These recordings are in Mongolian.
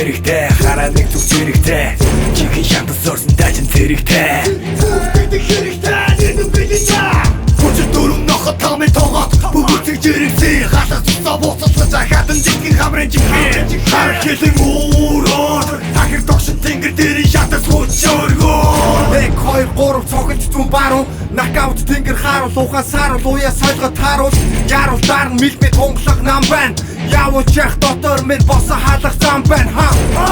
хэрэгтэй хараа нэг зүг зэрэгтэй чихэн шантас орсон дайчин зэрэгтэй бүгдийг хэрэгтэй нэг билээ Хүчит дөрөв нохот тамын тоогоо бүгд зэрэгтэй хатах цусаа буцалсан захадан жигэн хамрын жигэн хар хэлэн уураад тахир тогшин тэнгэр дээр шатас хүчөөргөө 1 2 3 цогц зүн баруун нокаут тэнгэр харуул ухаан саруул уяа сойлгоо тааруул яруул дарн мэлмэ тунгалаг нам байна явууч яах дотор мэр босоо хаалах зам байна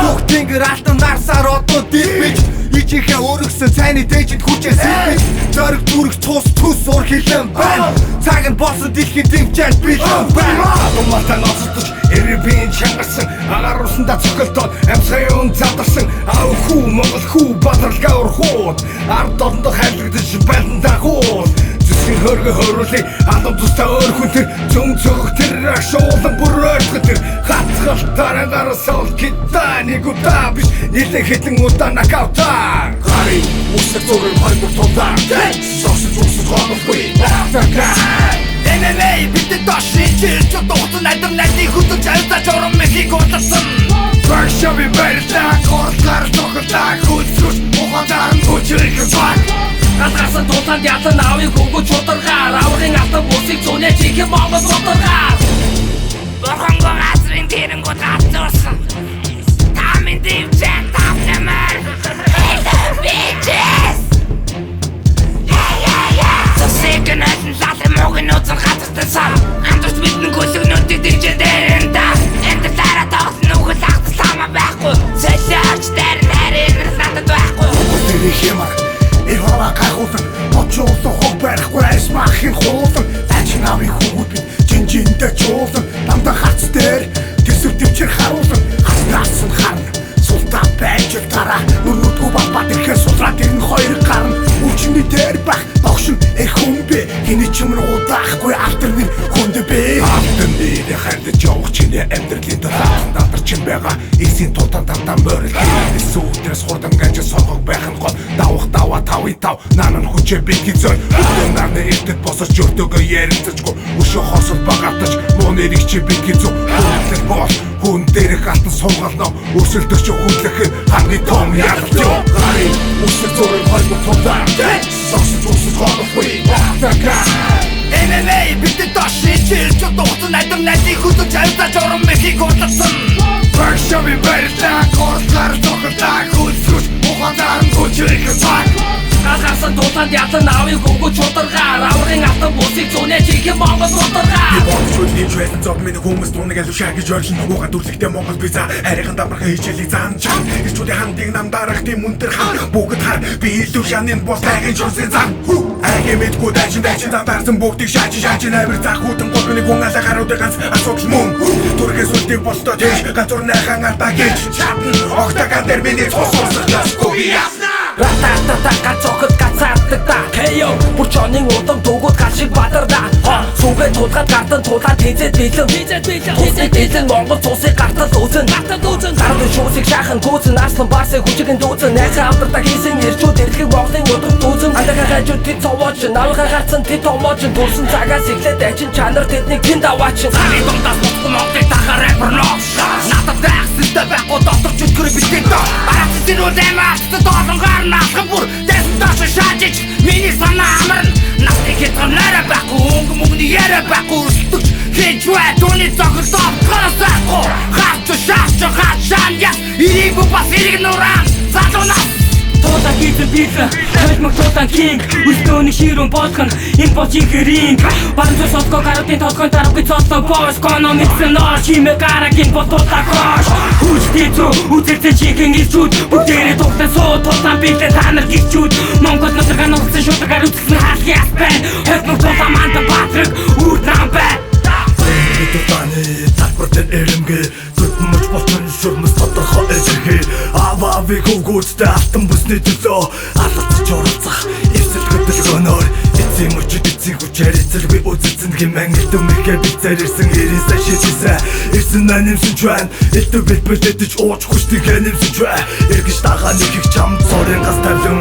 бүх тэнгэр алтан нарсаар одоо дилбэж ичийнхээ өргөсөн цайны дээжинд хүчээс илбэж зориг зүрх цус төс ур хилэн байна цаг нь босон дэлхийн дэмжээд бэлэн байна Думатан оцолдож эребийн чангарсан агаар усанда цохилдоод амьсгай өн задарсан ав хүү монгол хүү бадралгаа урхууд ард орндоо хайлгдаж байлдаа хуу Зүсгийн хөргө хөрүүлээ алам тустай өөр хүн тэр зүүн цогх тэр шуулан бүр ойрхон тэр хацгалтаараа гарасал кита нэг удаа биш нэлээ хитэн удаа нокаутаа Гари үсэг зураг хайр тулаа Сосж үсэг хоноггүй MMA битэд дашин чилж дотор найдар найдыг хөдөлж айлдаж орон мэхийг удалсан Баршави барьлаа кортлаар цохолтаа хүчрүүс ухаанаар хүчрэх баг Гадгасан тулаанд ятан авыг хөнгөж ударгаар Аврын автобусыг зүүнээ чихэн монгол ударгаар Бохонгоо газрын тэрэнгүүд гацуурсан Тамин дивчэн тавнамар Bitches Засэгэн айтан лалын могийн нууцан хатагтан сан Хамтарч бидэн гөлөгнүүдийг дэгжээ дээрэн та Энд дараа тоглосон нүгэл ахтас лама байхгүй Солиорч дайрн харин надад байхгүй Тэрний хэмаг Эвара гайхуулан Очоолсон хог барихгүй айсмахын хуулан Тачин авын хүүгүүд бид жинжиндэ чуулан Дамдан хац дээр тэсвэр төвчэр харуулан Хаснаас нь харна Султан байж тара Нүрнүүдгүй бабат ирэхээр сулраад ирнэ хоёр гарна Үчний дээр бах догшин эх хүмбэ Хиний чимэр удаахгүй алтар нэр хүндэ бэ Алтар нэрэ хайрдаж явах чинээ амьдралын талаан Дадар чин байгаа эсийн тултан дамдан морил Эс үүтрээс хурдан гажил сонгог байх нь гол Давах даваа тавын тав Нанан хүчээ битгий зой Бүгдэн нарны эртэд босож өртөөгөө ярилцажгүй Өшөө хосол багатаж Муу нэрийг чи битгий зүү Хүндлэх бол Хүн дээрх алтан суугалноо Өрсөлдөгч хүндлэх нь хамгийн том ялалт юу Гари үсэг зураг хайр тулаа Сосж үсэг хоноггүй MMA битэд дашин чилж дотор найдар найдыг хөдөлж айлдаж орон мэхийг удалсан Баршави барьлаа кортлаар цохолтаа хүчрүүс ухаанаар хүчрэх баг Гадгасан тулаанд ятан авыг хөнгөж ударгаар Аврын автобусыг зүүнээ чихэн монгол ударгаар Би бодлоо дэмж байсан зов минь хүмүүс тунаг аль шаа гэж ойлсон Угаан дүрлэгтэй монгол биза хайрхан дамархан хичээлийг заан чам Ирчүүдийн хандыг нам дарах тийм үнтер хан Бүгд хар би илүү шанын бос тайгын шорсын зам Айгэ мэдгүй дайчин зам барсан бүгдийг шаачи найбар зах хүтэн голгоны хүн алаа гаруудыг ганц асуудал мөн Түргээс үлдийг болтоо тийш ганцур найхан артаа гэж чадна Огтаган дээр миний цусурсах ясгүй ясна Рататата гацохот гацаартдаг та KO бүр чонын удам дуугууд гал шиг бадарда Сүгэ тулгаад гартан тулаад тэнцэд бэлэн Монгол цусыг гартал үзэн Гарын шуусыг шаахан гүйцэн Аслан барсыг хүчихэн дүүцэн Найхан авдардаг хийсэн ирчүүд эрлэг Монголын удам дүүцэн Андага хажууд тэд цовоочин Навыгаа гарцсан тэд томоочин Дурсан цагаас эхлээд ачин чанар тэднийг тэнд аваачин Цагийн дундаас мутгүй Монголыг тахаар рэпер ногш Надад байх систем байхгүй дотор чөткөрөй биштэй доо Арацын зинүүд эмаачтай доолонгаар Наасхан бүр дэсэн дошо шаажиж Миний санаа амарна Насны хитгам нэрэ байхгүй Өнгө мөнгөний ярэ байхгүй Өрсөлдөгч хийж бай Түүний зогсолтоод гарасахгүй Хаарчо шаарчо хаашаан яс Ирийг бас ирийг нурaan Залуунаас Тулаан хийсэн бийсэн Хөлмөг тулаан кинг Үлдөөний ширүүн болгон Энэ бол чихэр ринг Баран зүй сотко гаруудын толгойн дараагүй цолтой бос Коно мэдсэн ноор Чимээ гарагийн бол тулаан кош Хүч дээцүү Үзэрсэн чихэн ирчүүд Бүгдээрээ тулаан суу Тулаан бийлээ та нар гихчүүд Монгол нутгаар нууцсан шударгаар үзсэн хаалх яс байна Хөлмөг тулаан манда батрэг Үрд нам байна Тулааны талбар дээр эрэмгээ Зүтэн мөч болтон шүрмэс тодорхой эзэрхээ Аваавыг хөвгүүдтэй алтан бүсний төлөө Алацч оролцох эвсэл хөдөлгөөнөөр Эцсийн мөчөд эцсийн хүчээр эцэлгүй үзэлцэн Хэмэн элтөмөрхээ бицээр ирсэн ирээсээ шийдсэн Ирсэн нэмсэн ч байна Элтөв бэлбэлдэж ууч хүчтэйгээ нэмсэн ч байна Эргэж тагаа нэг их чам цорын газ тавлан